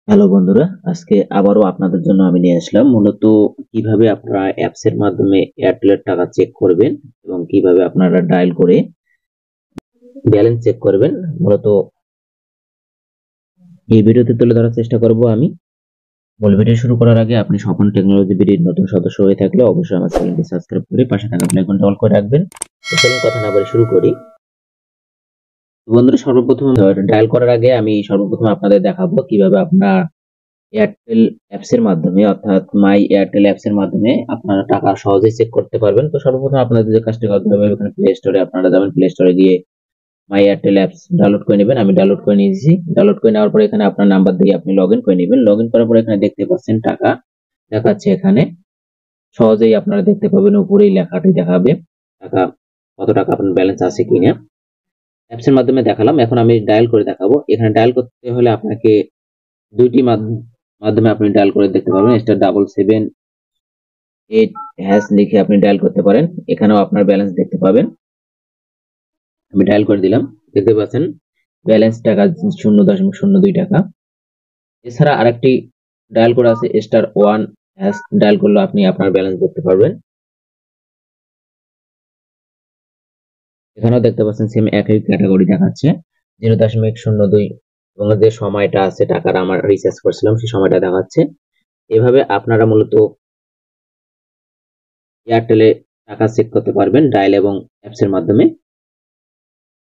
Hello বন্ধুরা, আজকে আবারও আপনাদের জন্য আমি নিয়ে আসলাম মূলত কিভাবে আপনারা অ্যাপস এর মাধ্যমে এয়ারটেলের টাকা চেক করবেন এবং কিভাবে আপনারা ডায়াল করে ব্যালেন্স চেক করবেন। মূলত এই ভিডিওতে তুলে ধরার চেষ্টা করব আমি। মূল ভিডিও শুরু করার আগে আপনি স্বপন টেকনোলজি বিডির নতুন সদস্য হয়ে থাকলে অবশ্যই আমার চ্যানেলটি সাবস্ক্রাইব করে পাশে থাকা বেল আইকনটি অল করে রাখবেন। তো চলুন কথা না বলে শুরু করি। বন্ধুরা, সর্বপ্রথম ডায়াল করার আগে আমি সর্বপ্রথম আপনাদের দেখাবো কিভাবে আপনারা এয়ারটেল অ্যাপস এর মাধ্যমে অর্থাৎ মাই এয়ারটেল অ্যাপস এর মাধ্যমে আপনারা টাকা সহজেই চেক করতে পারবেন। তো সর্বপ্রথম আপনাদের যে কাজটি করতে হবে, এখানে প্লে স্টোরে আপনারা যাবেন, প্লে স্টোরে গিয়ে মাই এয়ারটেল অ্যাপস ডাউনলোড করে নেবেন। আমি ডাউনলোড করে নিয়েছি। ডাউনলোড করে নেওয়ার পরে এখানে আপনার নাম্বার দিয়ে আপনি লগইন করে নেবেন। লগইন করার পরে এখানে দেখতে পাচ্ছেন টাকা দেখাচ্ছে। এখানে সহজেই আপনারা দেখতে পাবেন, উপরেই লেখাটি দেখাবে টাকা, কত টাকা আপনার ব্যালেন্স আছে কিনা। অ্যাপস এর মাধ্যমে দেখালাম, এখন আমি ডায়াল করে দেখাবো। এখানে ডায়াল করতে হলে আপনাকে দুইটি মাধ্যমে আপনি ডায়াল করে দেখতে পারবেন। *778# লিখে আপনি ডায়াল করতে পারেন। এখানেও আপনার ব্যালেন্স দেখতে পাবেন। আমি ডায়াল করে দিলাম, দেখতে পাচ্ছেন ব্যালেন্স টাকা 0.02 টাকা। এছাড়া আরেকটি ডায়াল করে আছে *1#, ডায়াল করলে আপনি আপনার ব্যালেন্স দেখতে পারবেন। এখানেও দেখতে পাচ্ছেন সেম একই ক্যাটাগরি দেখাচ্ছে 0.02 এবং যে সময়টা আছে টাকার আমার রিচার্জ করছিলাম সেই সময়টা দেখাচ্ছে। এভাবে আপনারা মূলত এয়ারটেলে টাকা চেক করতে পারবেন ডায়াল এবং অ্যাপস এর মাধ্যমে।